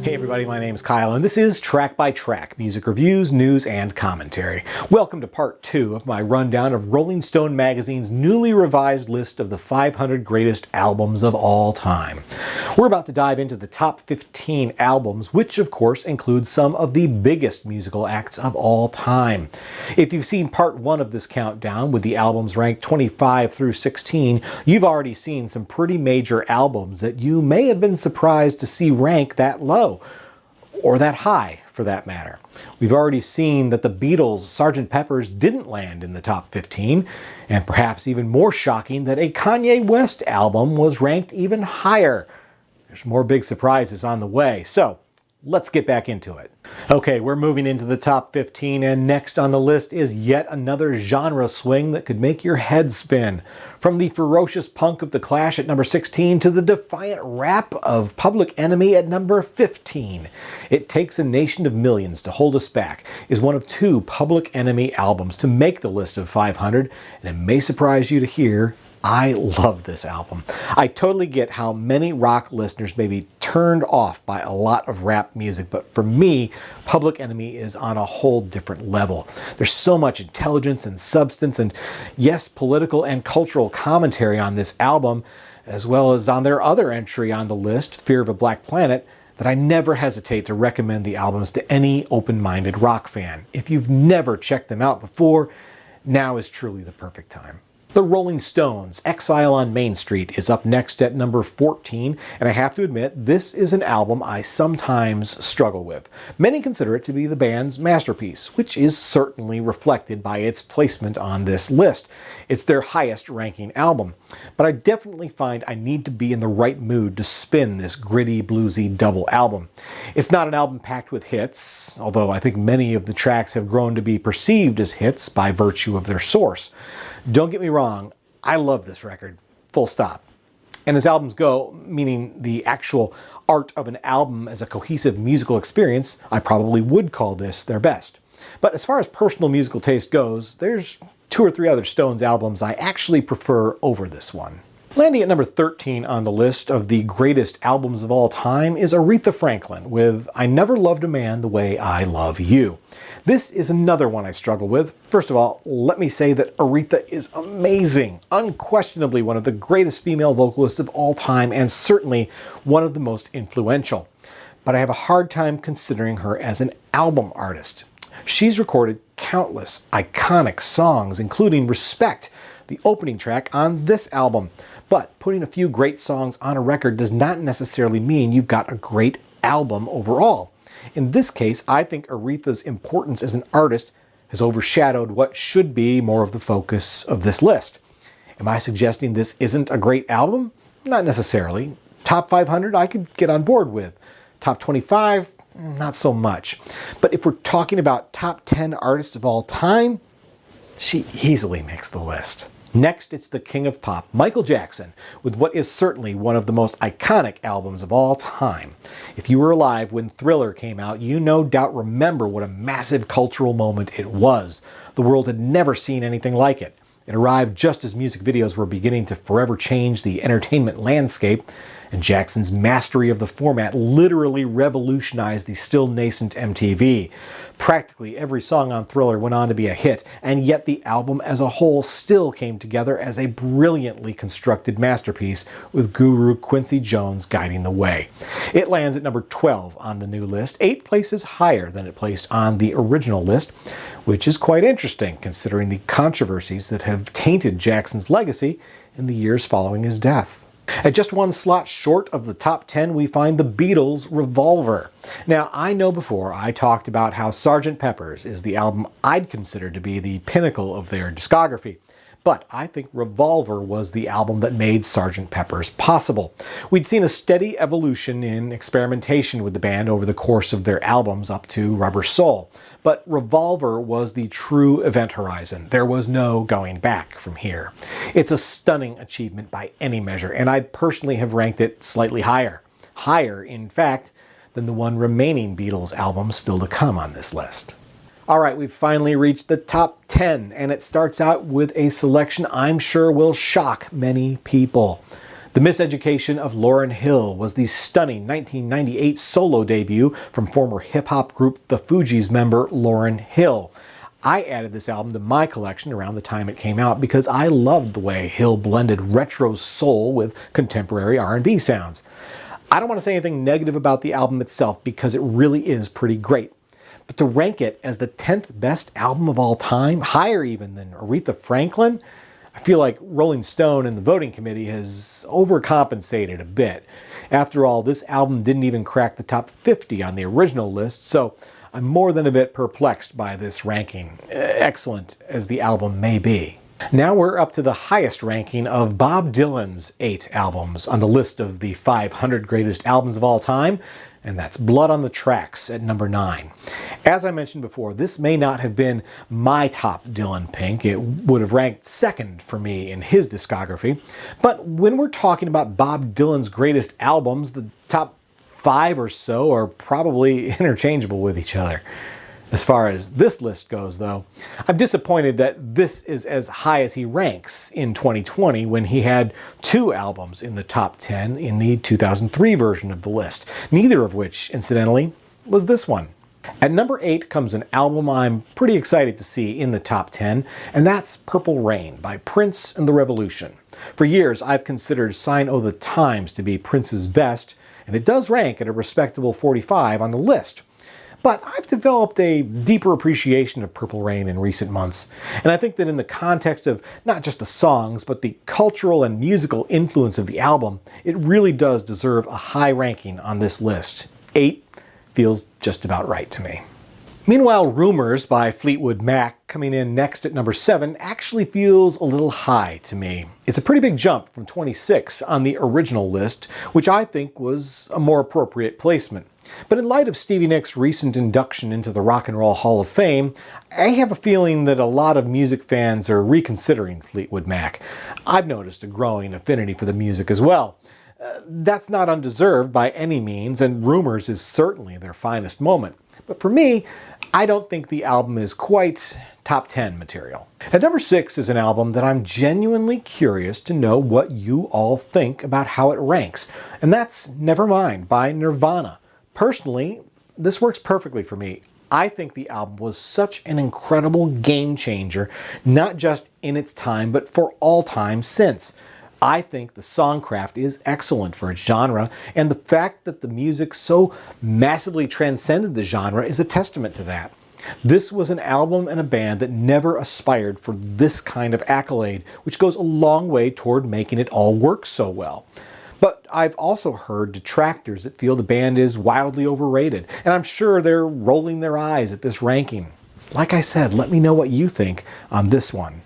Hey everybody, my name's Kyle, and this is Track by Track, music reviews, news, and commentary. Welcome to part 2 of my rundown of Rolling Stone magazine's newly revised list of the 500 greatest albums of all time. We're about to dive into the top 15 albums, which of course includes some of the biggest musical acts of all time. If you've seen part 1 of this countdown with the albums ranked 25 through 16, you've already seen some pretty major albums that you may have been surprised to see rank that low. Or that high, for that matter. We've already seen that the Beatles' Sgt. Pepper's didn't land in the top 15, and perhaps even more shocking that a Kanye West album was ranked even higher. There's more big surprises on the way, so let's get back into it. Okay, we're moving into the top 15, and next on the list is yet another genre swing that could make your head spin. From the ferocious punk of The Clash at number 16 to the defiant rap of Public Enemy at number 15. It Takes a Nation of Millions to Hold Us Back is one of 2 Public Enemy albums to make the list of 500, and it may surprise you to hear I love this album. I totally get how many rock listeners may be turned off by a lot of rap music, but for me, Public Enemy is on a whole different level. There's so much intelligence and substance and, yes, political and cultural commentary on this album, as well as on their other entry on the list, Fear of a Black Planet, that I never hesitate to recommend the albums to any open-minded rock fan. If you've never checked them out before, now is truly the perfect time. The Rolling Stones' Exile on Main Street is up next at number 14, and I have to admit, this is an album I sometimes struggle with. Many consider it to be the band's masterpiece, which is certainly reflected by its placement on this list. It's their highest ranking album, but I definitely find I need to be in the right mood to spin this gritty, bluesy double album. It's not an album packed with hits, although I think many of the tracks have grown to be perceived as hits by virtue of their source. Don't get me wrong, I love this record, full stop. And as albums go, meaning the actual art of an album as a cohesive musical experience, I probably would call this their best. But as far as personal musical taste goes, there's 2 or 3 other Stones albums I actually prefer over this one. Landing at number 13 on the list of the greatest albums of all time is Aretha Franklin with I Never Loved a Man the Way I Love You. This is another one I struggle with. First of all, let me say that Aretha is amazing, unquestionably one of the greatest female vocalists of all time and certainly one of the most influential. But I have a hard time considering her as an album artist. She's recorded countless iconic songs, including Respect, the opening track on this album. But putting a few great songs on a record does not necessarily mean you've got a great album overall. In this case, I think Aretha's importance as an artist has overshadowed what should be more of the focus of this list. Am I suggesting this isn't a great album? Not necessarily. Top 500 I could get on board with. Top 25, not so much. But if we're talking about top 10 artists of all time, she easily makes the list. Next, it's the king of pop, Michael Jackson, with what is certainly one of the most iconic albums of all time. If you were alive when Thriller came out, you no doubt remember what a massive cultural moment it was. The world had never seen anything like it. It arrived just as music videos were beginning to forever change the entertainment landscape, and Jackson's mastery of the format literally revolutionized the still nascent MTV. Practically every song on Thriller went on to be a hit, and yet the album as a whole still came together as a brilliantly constructed masterpiece with guru Quincy Jones guiding the way. It lands at number 12 on the new list, 8 places higher than it placed on the original list, which is quite interesting considering the controversies that have tainted Jackson's legacy in the years following his death. At just 1 slot short of the top 10, we find the Beatles' Revolver. Now, I know before I talked about how Sgt. Pepper's is the album I'd consider to be the pinnacle of their discography. But I think Revolver was the album that made Sgt. Pepper's possible. We'd seen a steady evolution in experimentation with the band over the course of their albums up to Rubber Soul. But Revolver was the true event horizon. There was no going back from here. It's a stunning achievement by any measure, and I'd personally have ranked it slightly higher. Higher, in fact, than the one remaining Beatles album still to come on this list. All right, we've finally reached the top 10, and it starts out with a selection I'm sure will shock many people. The Miseducation of Lauryn Hill was the stunning 1998 solo debut from former hip-hop group The Fugees member Lauryn Hill. I added this album to my collection around the time it came out because I loved the way Hill blended retro soul with contemporary R&B sounds. I don't want to say anything negative about the album itself because it really is pretty great. But to rank it as the 10th best album of all time, higher even than Aretha Franklin, I feel like Rolling Stone and the voting committee has overcompensated a bit. After all, this album didn't even crack the top 50 on the original list, so I'm more than a bit perplexed by this ranking, excellent as the album may be. Now we're up to the highest ranking of Bob Dylan's 8 albums on the list of the 500 greatest albums of all time, and that's Blood on the Tracks at number 9. As I mentioned before, this may not have been my top Dylan pick. It would have ranked second for me in his discography. But when we're talking about Bob Dylan's greatest albums, the top 5 or so are probably interchangeable with each other. As far as this list goes, though, I'm disappointed that this is as high as he ranks in 2020 when he had 2 albums in the top 10 in the 2003 version of the list, neither of which, incidentally, was this one. At number 8 comes an album I'm pretty excited to see in the top 10, and that's Purple Rain by Prince and the Revolution. For years, I've considered Sign o' the Times to be Prince's best, and it does rank at a respectable 45 on the list. But I've developed a deeper appreciation of Purple Rain in recent months, and I think that in the context of not just the songs, but the cultural and musical influence of the album, it really does deserve a high ranking on this list. 8 feels just about right to me. Meanwhile, Rumors by Fleetwood Mac, coming in next at number 7, actually feels a little high to me. It's a pretty big jump from 26 on the original list, which I think was a more appropriate placement. But in light of Stevie Nicks' recent induction into the Rock and Roll Hall of Fame, I have a feeling that a lot of music fans are reconsidering Fleetwood Mac. I've noticed a growing affinity for the music as well. That's not undeserved by any means, and Rumors is certainly their finest moment. But for me, I don't think the album is quite top 10 material. At number 6 is an album that I'm genuinely curious to know what you all think about how it ranks, and that's Nevermind by Nirvana. Personally, this works perfectly for me. I think the album was such an incredible game changer, not just in its time, but for all time since. I think the songcraft is excellent for its genre, and the fact that the music so massively transcended the genre is a testament to that. This was an album and a band that never aspired for this kind of accolade, which goes a long way toward making it all work so well. But I've also heard detractors that feel the band is wildly overrated, and I'm sure they're rolling their eyes at this ranking. Like I said, let me know what you think on this one.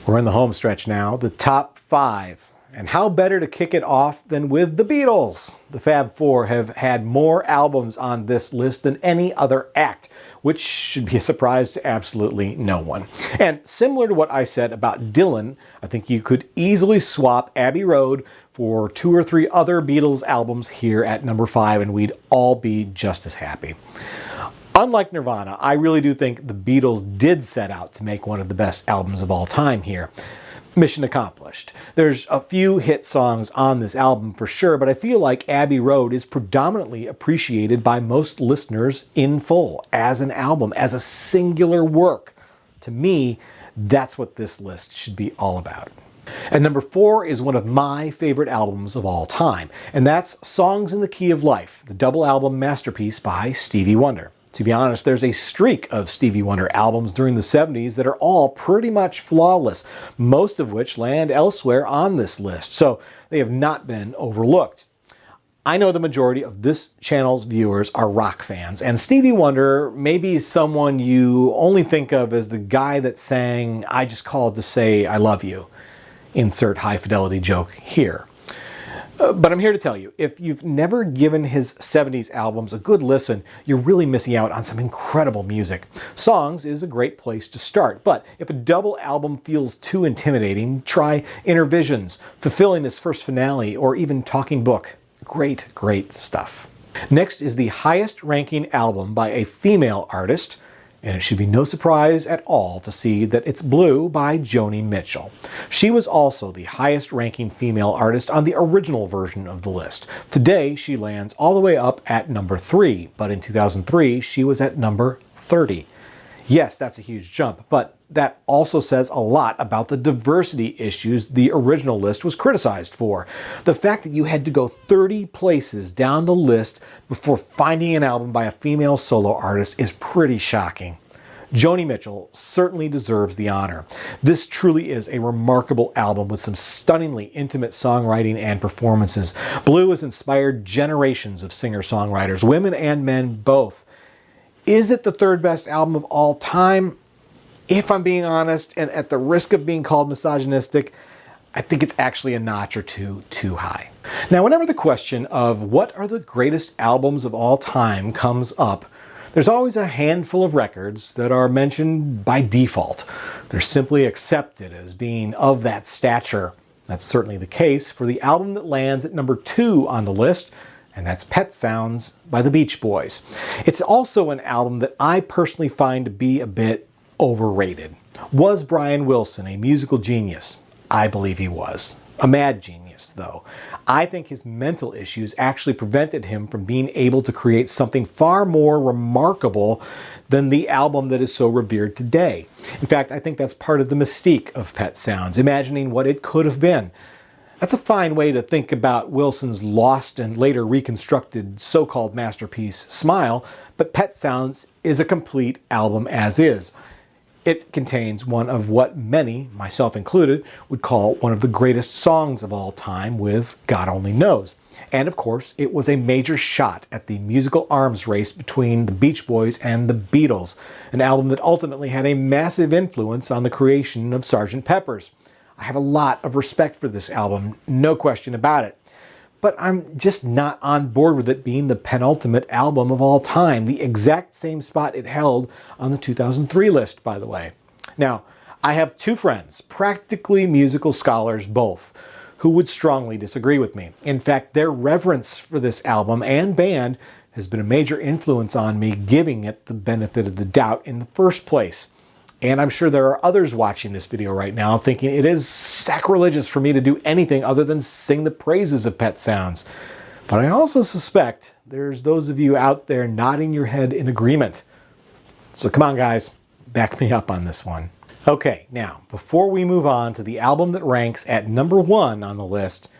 We're in the home stretch now, the top 5. And how better to kick it off than with the Beatles? The Fab Four have had more albums on this list than any other act, which should be a surprise to absolutely no one. And similar to what I said about Dylan, I think you could easily swap Abbey Road for 2 or 3 other Beatles albums here at number 5, and we'd all be just as happy. Unlike Nirvana, I really do think the Beatles did set out to make one of the best albums of all time here. Mission accomplished. There's a few hit songs on this album for sure, but I feel like Abbey Road is predominantly appreciated by most listeners in full, as an album, as a singular work. To me, that's what this list should be all about. And number 4 is one of my favorite albums of all time, and that's Songs in the Key of Life, the double album masterpiece by Stevie Wonder. To be honest, there's a streak of Stevie Wonder albums during the 70s that are all pretty much flawless, most of which land elsewhere on this list, so they have not been overlooked. I know the majority of this channel's viewers are rock fans, and Stevie Wonder may be someone you only think of as the guy that sang "I Just Called to Say I Love You." Insert high fidelity joke here. But I'm here to tell you, if you've never given his 70s albums a good listen, you're really missing out on some incredible music. Songs is a great place to start, but if a double album feels too intimidating, try Inner Visions, Fulfilling His First Finale, or even Talking Book. Great, great stuff. Next is the highest ranking album by a female artist, And it should be no surprise at all to see that it's Blue by Joni Mitchell. She was also the highest ranking female artist on the original version of the list. Today, she lands all the way up at number 3, but in 2003, she was at number 30. Yes, that's a huge jump, but that also says a lot about the diversity issues the original list was criticized for. The fact that you had to go 30 places down the list before finding an album by a female solo artist is pretty shocking. Joni Mitchell certainly deserves the honor. This truly is a remarkable album with some stunningly intimate songwriting and performances. Blue has inspired generations of singer-songwriters, women and men both. Is it the third best album of all time? If I'm being honest, and at the risk of being called misogynistic, I think it's actually a notch or two too high. Now, whenever the question of what are the greatest albums of all time comes up, there's always a handful of records that are mentioned by default. They're simply accepted as being of that stature. That's certainly the case for the album that lands at number 2 on the list, and that's Pet Sounds by the Beach Boys. It's also an album that I personally find to be a bit overrated. Was Brian Wilson a musical genius? I believe he was. A mad genius, though. I think his mental issues actually prevented him from being able to create something far more remarkable than the album that is so revered today. In fact, I think that's part of the mystique of Pet Sounds, imagining what it could have been. That's a fine way to think about Wilson's lost and later reconstructed so-called masterpiece, Smile, but Pet Sounds is a complete album as is. It contains one of what many, myself included, would call one of the greatest songs of all time with God Only Knows. And of course, it was a major shot at the musical arms race between the Beach Boys and the Beatles, an album that ultimately had a massive influence on the creation of Sgt. Pepper's. I have a lot of respect for this album, no question about it. But I'm just not on board with it being the penultimate album of all time, the exact same spot it held on the 2003 list, by the way. Now, I have 2 friends, practically musical scholars both, who would strongly disagree with me. In fact, their reverence for this album and band has been a major influence on me giving it the benefit of the doubt in the first place. And I'm sure there are others watching this video right now thinking it is sacrilegious for me to do anything other than sing the praises of Pet Sounds. But I also suspect there's those of you out there nodding your head in agreement. So come on, guys, back me up on this one. Okay, now, before we move on to the album that ranks at number 1 on the list,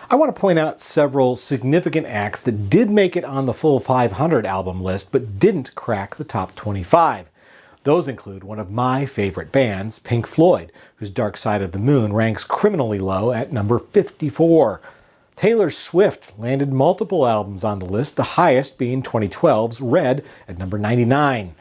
I want to point out several significant acts that did make it on the full 500 album list but didn't crack the top 25. Those include one of my favorite bands, Pink Floyd, whose Dark Side of the Moon ranks criminally low at number 54. Taylor Swift landed multiple albums on the list, the highest being 2012's Red at number 99.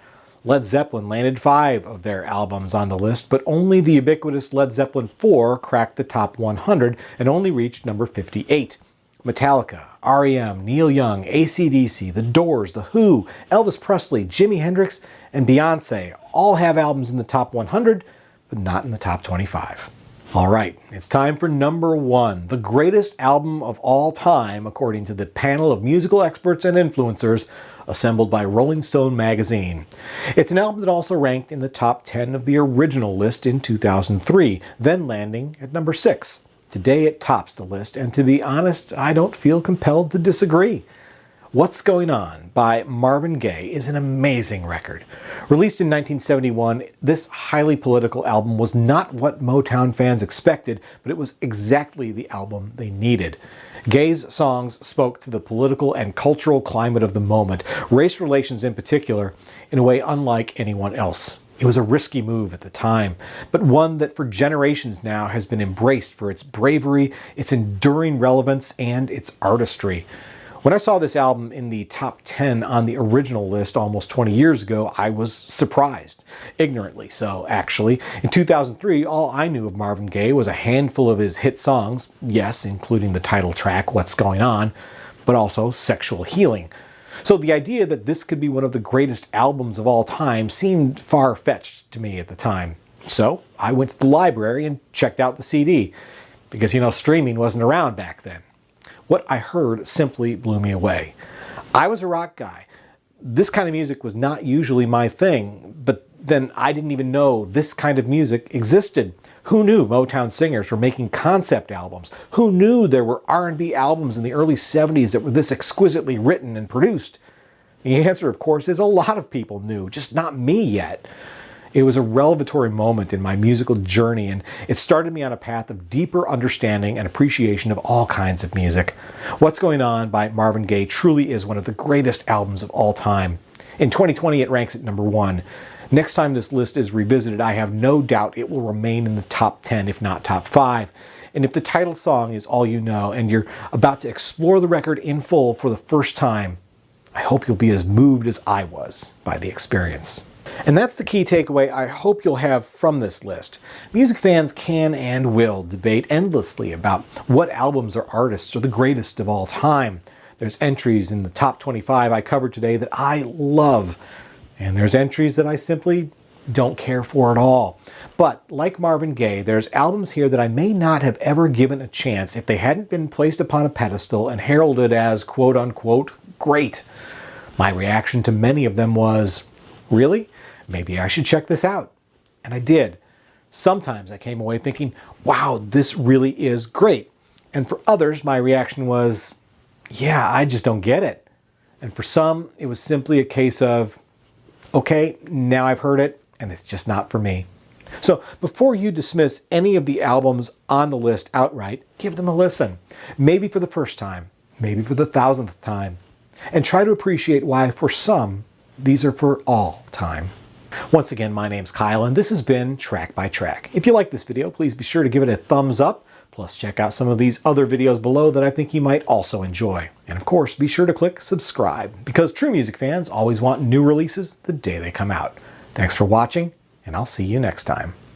Led Zeppelin landed 5 of their albums on the list, but only the ubiquitous Led Zeppelin 4 cracked the top 100 and only reached number 58. Metallica, R.E.M., Neil Young, AC/DC, The Doors, The Who, Elvis Presley, Jimi Hendrix, and Beyonce all have albums in the top 100, but not in the top 25. All right, it's time for number 1, the greatest album of all time, according to the panel of musical experts and influencers assembled by Rolling Stone magazine. It's an album that also ranked in the top 10 of the original list in 2003, then landing at number 6. Today it tops the list, and to be honest, I don't feel compelled to disagree. What's Going On by Marvin Gaye is an amazing record. Released in 1971, this highly political album was not what Motown fans expected, but it was exactly the album they needed. Gaye's songs spoke to the political and cultural climate of the moment, race relations in particular, in a way unlike anyone else. It was a risky move at the time, but one that for generations now has been embraced for its bravery, its enduring relevance, and its artistry. When I saw this album in the top 10 on the original list almost 20 years ago, I was surprised. Ignorantly so, actually. In 2003, all I knew of Marvin Gaye was a handful of his hit songs, yes, including the title track, What's Going On, but also Sexual Healing. So the idea that this could be one of the greatest albums of all time seemed far-fetched to me at the time. So I went to the library and checked out the CD, because, streaming wasn't around back then. What I heard simply blew me away. I was a rock guy, this kind of music was not usually my thing, but then I didn't even know this kind of music existed. Who knew Motown singers were making concept albums? Who knew there were R&B albums in the early 70s that were this exquisitely written and produced? The answer, of course, is a lot of people knew, just not me yet. It was a revelatory moment in my musical journey, and it started me on a path of deeper understanding and appreciation of all kinds of music. What's Going On by Marvin Gaye truly is one of the greatest albums of all time. In 2020, it ranks at number 1. Next time this list is revisited, I have no doubt it will remain in the top 10, if not top 5. And if the title song is all you know, and you're about to explore the record in full for the first time, I hope you'll be as moved as I was by the experience. And that's the key takeaway I hope you'll have from this list. Music fans can and will debate endlessly about what albums or artists are the greatest of all time. There's entries in the top 25 I covered today that I love, and there's entries that I simply don't care for at all. But like Marvin Gaye, there's albums here that I may not have ever given a chance if they hadn't been placed upon a pedestal and heralded as quote-unquote great. My reaction to many of them was, really? Maybe I should check this out. And I did. Sometimes I came away thinking, wow, this really is great. And for others, my reaction was, yeah, I just don't get it. And for some, it was simply a case of, okay, now I've heard it, and it's just not for me. So before you dismiss any of the albums on the list outright, give them a listen. Maybe for the first time, maybe for the 1000th time. And try to appreciate why, for some, these are for all time. Once again, my name's Kyle, and this has been Track by Track. If you like this video, please be sure to give it a thumbs up. Plus, check out some of these other videos below that I think you might also enjoy. And of course, be sure to click subscribe, because true music fans always want new releases the day they come out. Thanks for watching, and I'll see you next time.